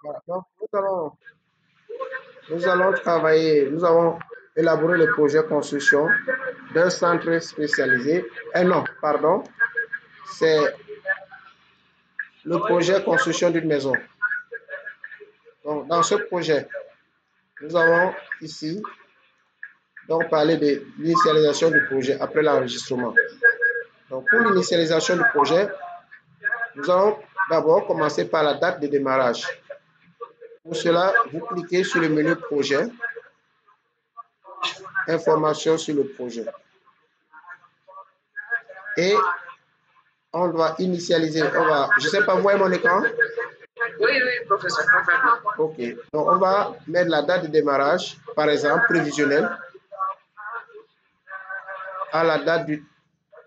Voilà. Donc, nous allons travailler, nous allons élaborer le projet construction d'un centre spécialisé. Non, pardon, c'est le projet construction d'une maison. Donc, dans ce projet, nous allons ici donc parler de l'initialisation du projet après l'enregistrement. Donc, pour l'initialisation du projet, nous allons d'abord commencer par la date de démarrage. Pour cela, vous cliquez sur le menu projet, information sur le projet. Et on doit initialiser, je ne sais pas, vous voyez mon écran? Oui, oui, professeur, parfaitement. Ok, donc on va mettre la date de démarrage, par exemple, prévisionnelle, à la date du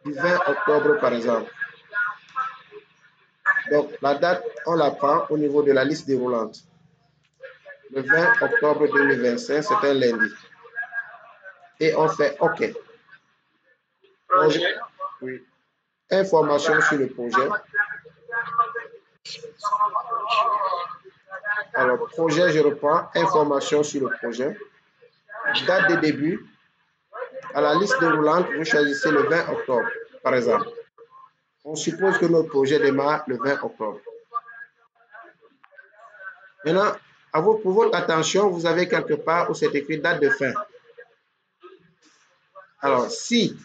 20 octobre, par exemple. Donc, la date, on la prend au niveau de la liste déroulante. Le 20 octobre 2025, c'est un lundi. Et on fait OK. Projet. Oui. Information sur le projet. Alors, projet, je reprends. Information sur le projet. Date de début. À la liste déroulante, vous choisissez le 20 octobre, par exemple. On suppose que notre projet démarre le 20 octobre. Maintenant, pour votre attention, vous avez quelque part où c'est écrit date de fin. Alors, si,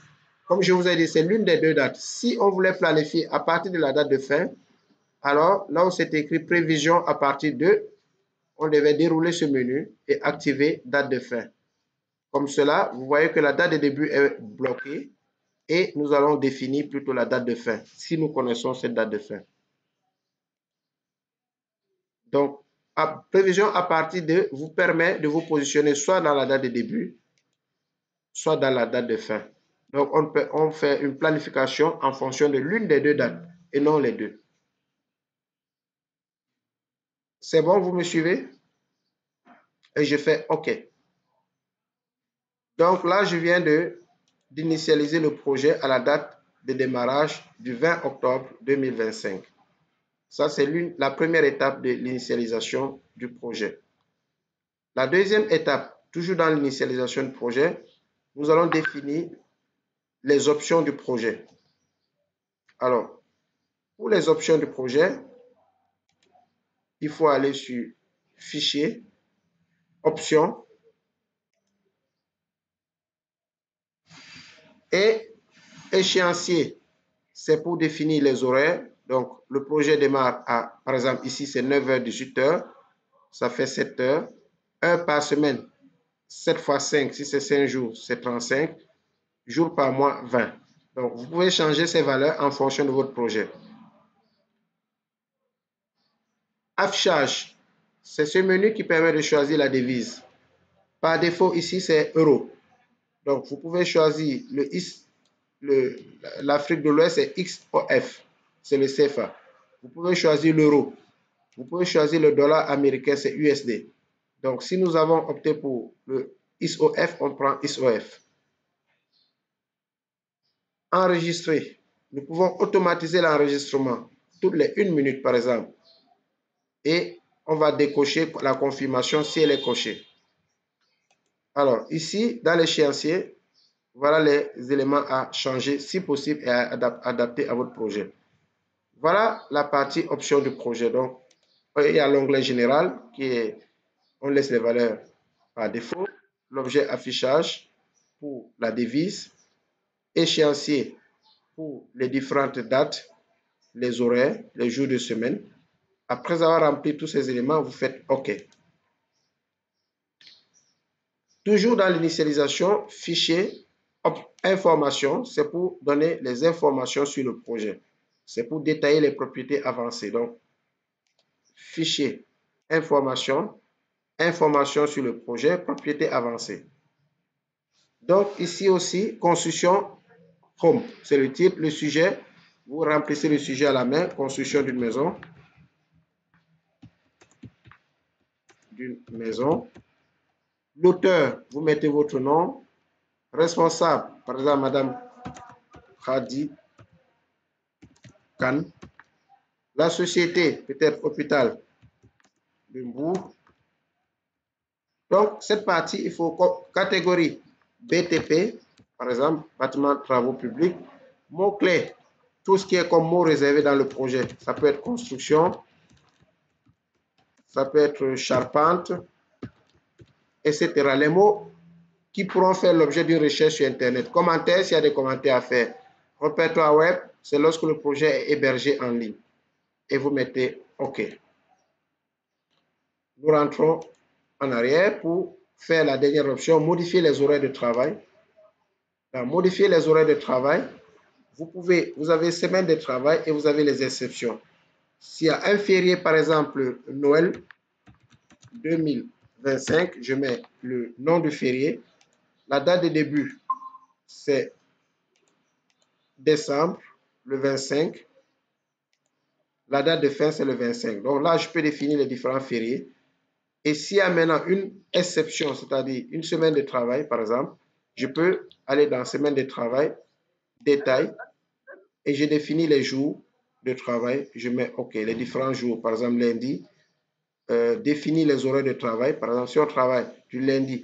comme je vous ai dit, c'est l'une des deux dates. Si on voulait planifier à partir de la date de fin, alors là où c'est écrit prévision à partir de, on devait dérouler ce menu et activer date de fin. Comme cela, vous voyez que la date de début est bloquée et nous allons définir plutôt la date de fin, si nous connaissons cette date de fin. Donc, prévision à partir de vous permet de vous positionner soit dans la date de début, soit dans la date de fin. Donc, on fait une planification en fonction de l'une des deux dates et non les deux. C'est bon, vous me suivez? Et je fais OK. Donc là, je viens d'initialiser le projet à la date de démarrage du 20 octobre 2025. Ça, c'est la première étape de l'initialisation du projet. La deuxième étape, toujours dans l'initialisation du projet, nous allons définir les options du projet. Alors, pour les options du projet, il faut aller sur Fichier, Options et Échéancier. C'est pour définir les horaires. Donc, le projet démarre à, par exemple, ici, c'est 9h, 18h. Ça fait 7 heures. Heure par semaine, 7 fois 5, si c'est 5 jours, c'est 35. Jours par mois, 20. Donc, vous pouvez changer ces valeurs en fonction de votre projet. Affichage, c'est ce menu qui permet de choisir la devise. Par défaut, ici, c'est euro. Donc, vous pouvez choisir l'Afrique de l'Ouest, c'est XOF, c'est le CFA. Vous pouvez choisir l'euro. Vous pouvez choisir le dollar américain, c'est USD. Donc, si nous avons opté pour le ISOF, on prend ISOF. Enregistrer. Nous pouvons automatiser l'enregistrement toutes les 1 minute, par exemple. Et on va décocher la confirmation si elle est cochée. Alors, ici, dans l'échéancier, voilà les éléments à changer si possible et à adapter à votre projet. Voilà la partie option du projet. Donc, il y a l'onglet général qui est, on laisse les valeurs par défaut, l'objet affichage pour la devise, échéancier pour les différentes dates, les horaires, les jours de semaine. Après avoir rempli tous ces éléments, vous faites OK. Toujours dans l'initialisation, fichier, information, c'est pour donner les informations sur le projet. C'est pour détailler les propriétés avancées. Donc, fichier, information, information sur le projet, propriétés avancées. Donc, ici aussi, construction home, c'est le titre, le sujet. Vous remplissez le sujet à la main, construction d'une maison. L'auteur, vous mettez votre nom. Responsable, par exemple, Madame Khadi Khan. La société, peut-être hôpital Limbourg. Donc, cette partie, il faut catégorie BTP, par exemple, bâtiment de travaux publics. Mots-clés, tout ce qui est comme mot réservé dans le projet. Ça peut être construction, ça peut être charpente, etc. Les mots qui pourront faire l'objet d'une recherche sur Internet. Commentaires, s'il y a des commentaires à faire. Répertoire web, c'est lorsque le projet est hébergé en ligne. Et vous mettez OK. Nous rentrons en arrière pour faire la dernière option, modifier les horaires de travail. Dans modifier les horaires de travail, vous avez semaine de travail et vous avez les exceptions. S'il y a un férié, par exemple, Noël 2025, je mets le nom du férié. La date de début, c'est décembre, le 25. La date de fin, c'est le 25. Donc là, je peux définir les différents fériés. Et s'il y a maintenant une exception, c'est-à-dire une semaine de travail, par exemple, je peux aller dans semaine de travail, détail, et je définis les jours de travail. Je mets OK, les différents jours, par exemple lundi, définir les horaires de travail. Par exemple, si on travaille du lundi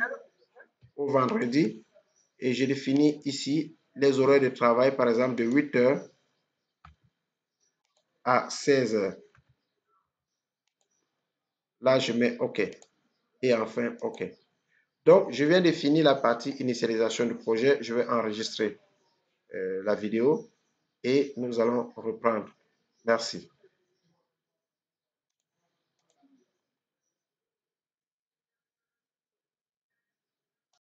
au vendredi, et je définis ici les horaires de travail, par exemple de 8 h à 16 h. Là, je mets OK. Et enfin, OK. Donc, je viens de finir la partie initialisation du projet. Je vais enregistrer la vidéo et nous allons reprendre. Merci.